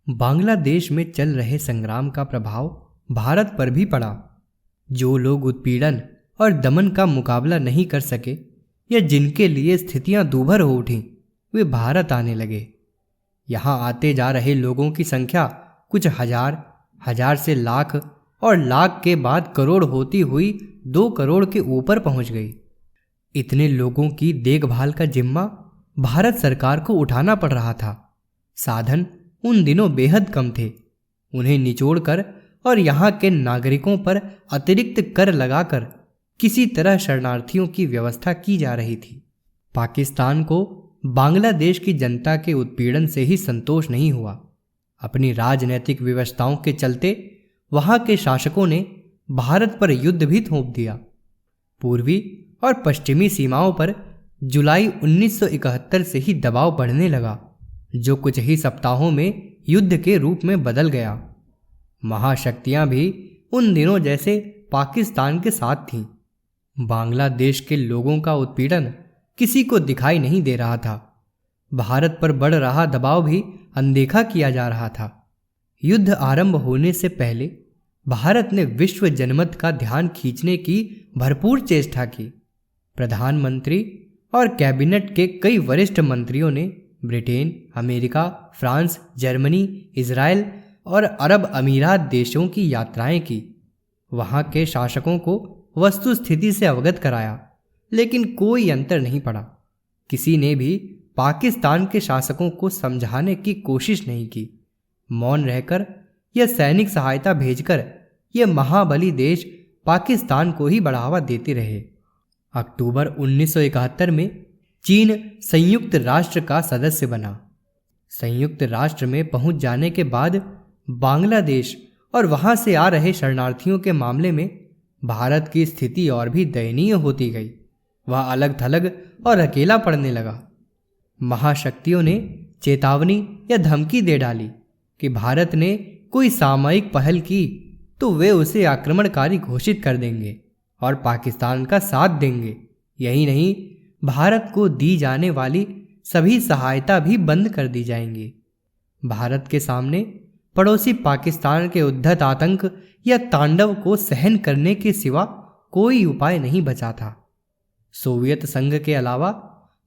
बांग्लादेश में चल रहे संग्राम का प्रभाव भारत पर भी पड़ा। जो लोग उत्पीड़न और दमन का मुकाबला नहीं कर सके या जिनके लिए स्थितियां दूभर हो उठीं, वे भारत आने लगे। यहाँ आते जा रहे लोगों की संख्या कुछ हजार, हजार से लाख और लाख के बाद करोड़ होती हुई 2 करोड़ के ऊपर पहुंच गई। इतने लोगों की देखभाल का जिम्मा भारत सरकार को उठाना पड़ रहा था। साधन उन दिनों बेहद कम थे। उन्हें निचोड़कर और यहाँ के नागरिकों पर अतिरिक्त कर लगाकर किसी तरह शरणार्थियों की व्यवस्था की जा रही थी। पाकिस्तान को बांग्लादेश की जनता के उत्पीड़न से ही संतोष नहीं हुआ। अपनी राजनैतिक विवशताओं के चलते वहाँ के शासकों ने भारत पर युद्ध भी थोप दिया। पूर्वी और पश्चिमी सीमाओं पर जुलाई 1971 से ही दबाव बढ़ने लगा, जो कुछ ही सप्ताहों में युद्ध के रूप में बदल गया। महाशक्तियां भी उन दिनों जैसे पाकिस्तान के साथ थीं। बांग्लादेश के लोगों का उत्पीड़न किसी को दिखाई नहीं दे रहा था। भारत पर बढ़ रहा दबाव भी अनदेखा किया जा रहा था। युद्ध आरंभ होने से पहले भारत ने विश्व जनमत का ध्यान खींचने की भरपूर चेष्टा की। प्रधानमंत्री और कैबिनेट के कई वरिष्ठ मंत्रियों ने Britain, America, France, Germany, Israel और अरब अमीरात देशों की यात्राएं की। वहाँ के शासकों को वस्तुस्थिति से अवगत कराया, लेकिन कोई अंतर नहीं पड़ा। किसी ने भी पाकिस्तान के शासकों को समझाने की कोशिश नहीं की। मौन रहकर या सैनिक सहायता भेजकर ये महाबली देश पाकिस्तान को ही बढ़ावा देते रहे। अक्टूबर 1971 में चीन संयुक्त राष्ट्र का सदस्य बना। संयुक्त राष्ट्र में पहुंच जाने के बाद बांग्लादेश और वहां से आ रहे शरणार्थियों के मामले में भारत की स्थिति और भी दयनीय होती गई। वह अलग थलग और अकेला पड़ने लगा। महाशक्तियों ने चेतावनी या धमकी दे डाली कि भारत ने कोई सामयिक पहल की तो वे उसे आक्रमणकारी घोषित कर देंगे और पाकिस्तान का साथ देंगे। यही नहीं, भारत को दी जाने वाली सभी सहायता भी बंद कर दी जाएंगी। भारत के सामने पड़ोसी पाकिस्तान के उद्धत आतंक या तांडव को सहन करने के सिवा कोई उपाय नहीं बचा था। सोवियत संघ के अलावा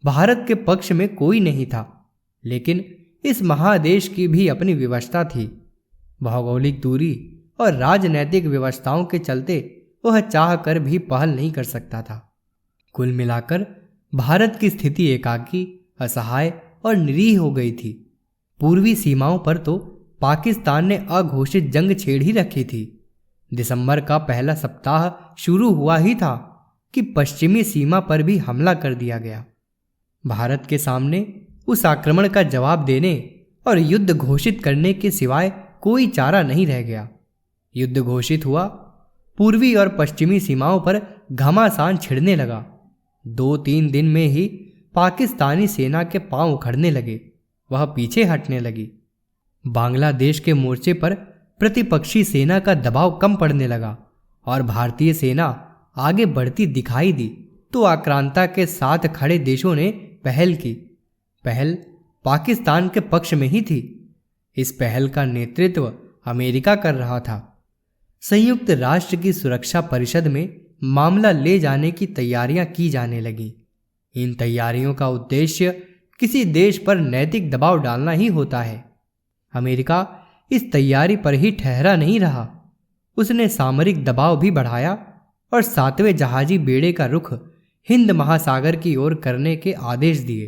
भारत के पक्ष में कोई नहीं था, लेकिन इस महादेश की भी अपनी विवशता थी। भौगोलिक दूरी और राजनैतिक व्यवस्थाओं के चलते वह चाह कर भी पहल नहीं कर सकता था। कुल मिलाकर भारत की स्थिति एकाकी, असहाय और निरीह हो गई थी। पूर्वी सीमाओं पर तो पाकिस्तान ने अघोषित जंग छेड़ ही रखी थी। दिसंबर का पहला सप्ताह शुरू हुआ ही था कि पश्चिमी सीमा पर भी हमला कर दिया गया। भारत के सामने उस आक्रमण का जवाब देने और युद्ध घोषित करने के सिवाय कोई चारा नहीं रह गया। युद्ध घोषित हुआ। पूर्वी और पश्चिमी सीमाओं पर घमासान छिड़ने लगा। 2-3 दिन में ही पाकिस्तानी सेना के पांव उखड़ने लगे। वह पीछे हटने लगी। बांग्लादेश के मोर्चे पर प्रतिपक्षी सेना का दबाव कम पड़ने लगा और भारतीय सेना आगे बढ़ती दिखाई दी तो आक्रांता के साथ खड़े देशों ने पहल की। पहल पाकिस्तान के पक्ष में ही थी। इस पहल का नेतृत्व अमेरिका कर रहा था। संयुक्त राष्ट्र की सुरक्षा परिषद में मामला ले जाने की तैयारियां की जाने लगीं। इन तैयारियों का उद्देश्य किसी देश पर नैतिक दबाव डालना ही होता है। अमेरिका इस तैयारी पर ही ठहरा नहीं रहा। उसने सामरिक दबाव भी बढ़ाया और 7वें जहाजी बेड़े का रुख हिंद महासागर की ओर करने के आदेश दिए।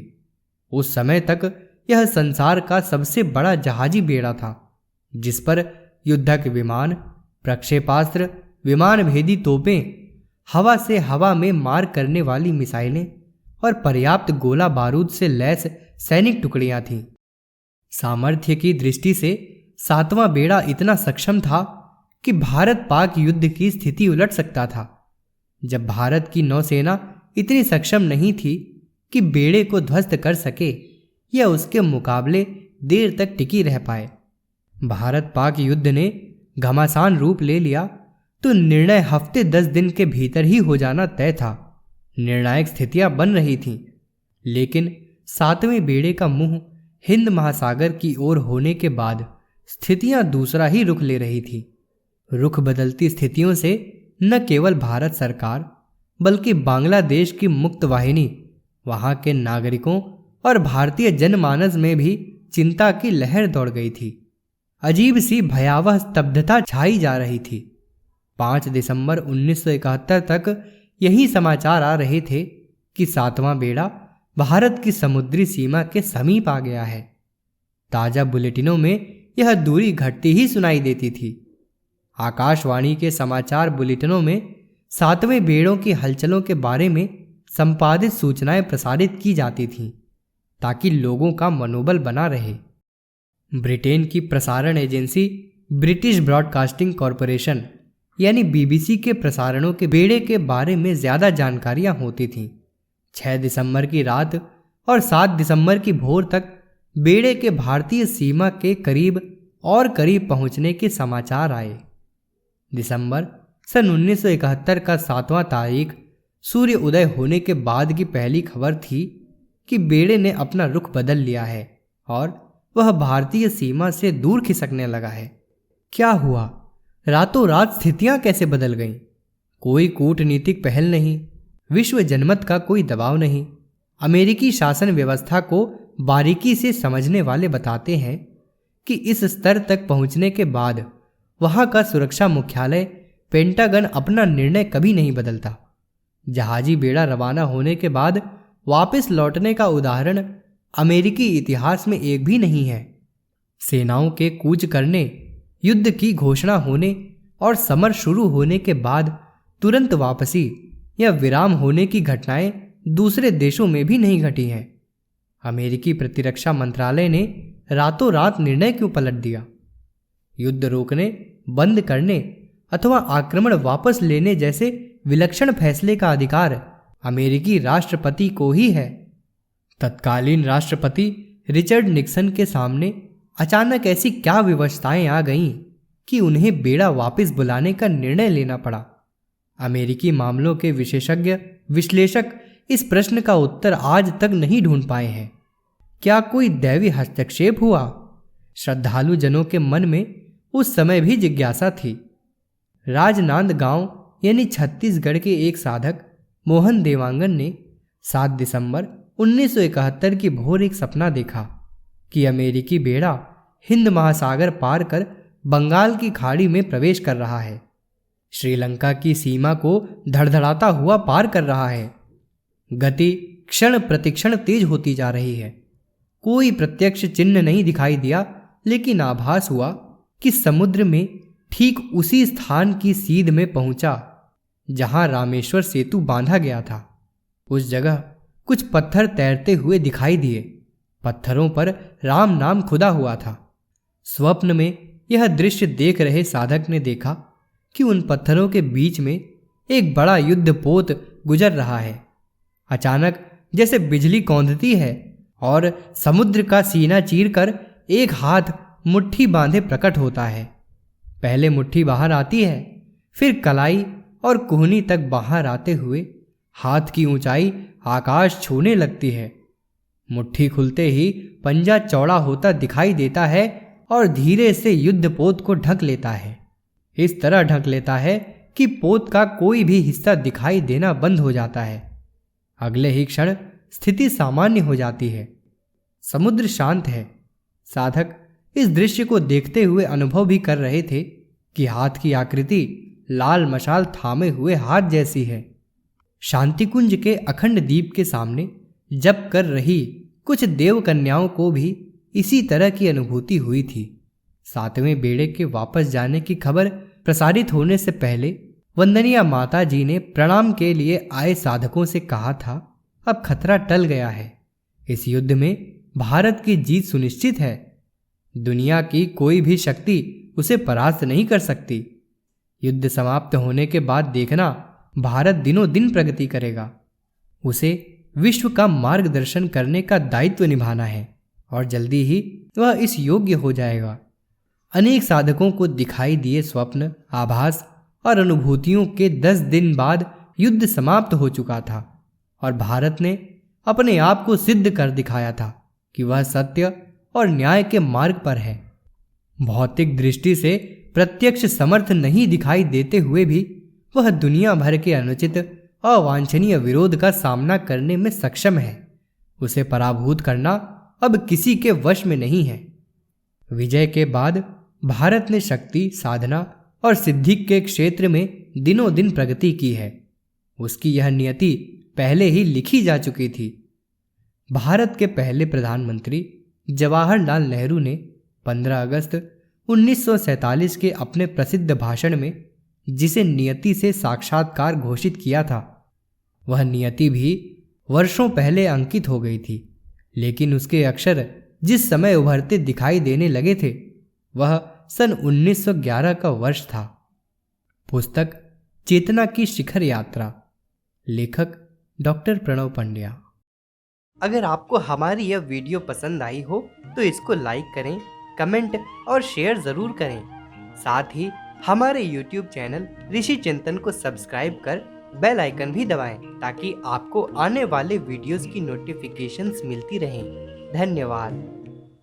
उस समय तक यह संसार का सबसे बड़ा जहाजी बेड़ा था, जिस पर युद्धक विमान, प्रक्षेपास्त्र, विमान भेदी तोपें, हवा से हवा में मार करने वाली मिसाइलें और पर्याप्त गोला बारूद से लैस सैनिक टुकड़ियां थीं। सामर्थ्य की दृष्टि से 7वां बेड़ा इतना सक्षम था कि भारत पाक युद्ध की स्थिति उलट सकता था। जब भारत की नौसेना इतनी सक्षम नहीं थी कि बेड़े को ध्वस्त कर सके या उसके मुकाबले देर तक टिकी रह पाए, भारत पाक युद्ध ने घमासान रूप ले लिया तो निर्णय हफ्ते 10 दिन के भीतर ही हो जाना तय था। निर्णायक स्थितियां बन रही थीं, लेकिन 7वें बेड़े का मुंह हिंद महासागर की ओर होने के बाद स्थितियां दूसरा ही रुख ले रही थी। रुख बदलती स्थितियों से न केवल भारत सरकार बल्कि बांग्लादेश की मुक्त वाहिनी, वहां के नागरिकों और भारतीय जनमानस में भी चिंता की लहर दौड़ गई थी। अजीब सी भयावह स्तब्धता छाई जा रही थी। 5 दिसंबर 1971 तक यही समाचार आ रहे थे कि 7वां बेड़ा भारत की समुद्री सीमा के समीप आ गया है। ताजा बुलेटिनों में यह दूरी घटती ही सुनाई देती थी। आकाशवाणी के समाचार बुलेटिनों में 7वें बेड़ों की हलचलों के बारे में संपादित सूचनाएं प्रसारित की जाती थीं, ताकि लोगों का मनोबल बना रहे। ब्रिटेन की प्रसारण एजेंसी ब्रिटिश ब्रॉडकास्टिंग कॉरपोरेशन यानी बीबीसी के प्रसारणों के बेड़े के बारे में ज़्यादा जानकारियां होती थीं। 6 दिसंबर की रात और 7 दिसंबर की भोर तक बेड़े के भारतीय सीमा के करीब और करीब पहुंचने के समाचार आए। दिसंबर सन 1971 का 7वां तारीख सूर्य उदय होने के बाद की पहली खबर थी कि बेड़े ने अपना रुख बदल लिया है और वह भारतीय सीमा से दूर खिसकने लगा है। क्या हुआ? रातों रात स्थितियां कैसे बदल गईं? कोई कूटनीतिक पहल नहीं, विश्व जनमत का कोई दबाव नहीं। अमेरिकी शासन व्यवस्था को बारीकी से समझने वाले बताते हैं कि इस स्तर तक पहुंचने के बाद वहां का सुरक्षा मुख्यालय पेंटागन अपना निर्णय कभी नहीं बदलता। जहाजी बेड़ा रवाना होने के बाद वापस लौटने का उदाहरण अमेरिकी इतिहास में एक भी नहीं है। सेनाओं के कूच करने, युद्ध की घोषणा होने और समर शुरू होने के बाद तुरंत वापसी या विराम होने की घटनाएं दूसरे देशों में भी नहीं घटी हैं। अमेरिकी प्रतिरक्षा मंत्रालय ने रातों रात निर्णय क्यों पलट दिया? युद्ध रोकने, बंद करने अथवा आक्रमण वापस लेने जैसे विलक्षण फैसले का अधिकार अमेरिकी राष्ट्रपति को ही है। तत्कालीन राष्ट्रपति रिचर्ड निक्सन के सामने अचानक ऐसी क्या विवशताएं आ गईं कि उन्हें बेड़ा वापस बुलाने का निर्णय लेना पड़ा? अमेरिकी मामलों के विशेषज्ञ विश्लेषक इस प्रश्न का उत्तर आज तक नहीं ढूंढ पाए हैं। क्या कोई दैवी हस्तक्षेप हुआ? श्रद्धालु जनों के मन में उस समय भी जिज्ञासा थी। राजनांद गांव यानी छत्तीसगढ़ के एक साधक मोहन देवांगन ने 7 दिसंबर 1971 की भोर एक सपना देखा कि अमेरिकी बेड़ा हिंद महासागर पार कर बंगाल की खाड़ी में प्रवेश कर रहा है, श्रीलंका की सीमा को धड़धड़ाता हुआ पार कर रहा है। गति क्षण प्रतिक्षण तेज होती जा रही है। कोई प्रत्यक्ष चिन्ह नहीं दिखाई दिया, लेकिन आभास हुआ कि समुद्र में ठीक उसी स्थान की सीध में पहुंचा जहां रामेश्वर सेतु बांधा गया था। उस जगह कुछ पत्थर तैरते हुए दिखाई दिए। पत्थरों पर राम नाम खुदा हुआ था। स्वप्न में यह दृश्य देख रहे साधक ने देखा कि उन पत्थरों के बीच में एक बड़ा युद्धपोत गुजर रहा है। अचानक जैसे बिजली कौंधती है और समुद्र का सीना चीरकर एक हाथ मुट्ठी बांधे प्रकट होता है। पहले मुट्ठी बाहर आती है, फिर कलाई और कुहनी तक बाहर आते हुए हाथ की ऊंचाई आकाश छूने लगती है। मुट्ठी खुलते ही पंजा चौड़ा होता दिखाई देता है और धीरे से युद्धपोत को ढक लेता है। इस तरह ढक लेता है कि पोत का कोई भी हिस्सा दिखाई देना बंद हो जाता है। अगले ही क्षण स्थिति सामान्य हो जाती है। समुद्र शांत है। साधक इस दृश्य को देखते हुए अनुभव भी कर रहे थे कि हाथ की आकृति लाल मशाल थामे हुए हाथ जैसी है। शांतिकुंज के अखंड दीप के सामने जप कर रही कुछ देव कन्याओं को भी इसी तरह की अनुभूति हुई थी। 7वें बेड़े के वापस जाने की खबर प्रसारित होने से पहले वंदनिया माता जी ने प्रणाम के लिए आए साधकों से कहा था, अब खतरा टल गया है। इस युद्ध में भारत की जीत सुनिश्चित है। दुनिया की कोई भी शक्ति उसे परास्त नहीं कर सकती। युद्ध समाप्त होने के बाद देखना, भारत दिनों दिन प्रगति करेगा। उसे विश्व का मार्गदर्शन करने का दायित्व निभाना है और जल्दी ही वह इस योग्य हो जाएगा। अनेक साधकों को दिखाई दिए स्वप्न, आभास और अनुभूतियों के 10 दिन बाद युद्ध समाप्त हो चुका था और भारत ने अपने आप को सिद्ध कर दिखाया था कि वह सत्य और न्याय के मार्ग पर है। भौतिक दृष्टि से प्रत्यक्ष समर्थ नहीं दिखाई देते हुए भी वह दुनिया भर के अनुचित अवांछनीय विरोध का सामना करने में सक्षम है। उसे पराभूत करना अब किसी के वश में नहीं है। विजय के बाद भारत ने शक्ति, साधना और सिद्धि के क्षेत्र में दिनों दिन प्रगति की है। उसकी यह नियति पहले ही लिखी जा चुकी थी। भारत के पहले प्रधानमंत्री जवाहरलाल नेहरू ने 15 अगस्त 1947 के अपने प्रसिद्ध भाषण में जिसे नियति से साक्षात्कार घोषित किया था, वह नियति भी वर्षों पहले अंकित हो गई थी, लेकिन उसके अक्षर जिस समय उभरते दिखाई देने लगे थे वह सन 1911 का वर्ष था। पुस्तक चेतना की शिखर यात्रा, लेखक डॉक्टर प्रणव पंड्या। अगर आपको हमारी यह वीडियो पसंद आई हो तो इसको लाइक करें, कमेंट और शेयर ज़रूर करें। साथ ही हमारे YouTube चैनल ऋषि चिंतन को सब्सक्राइब कर बेल आइकन भी दबाएं ताकि आपको आने वाले वीडियोस की नोटिफिकेशंस मिलती रहें। धन्यवाद।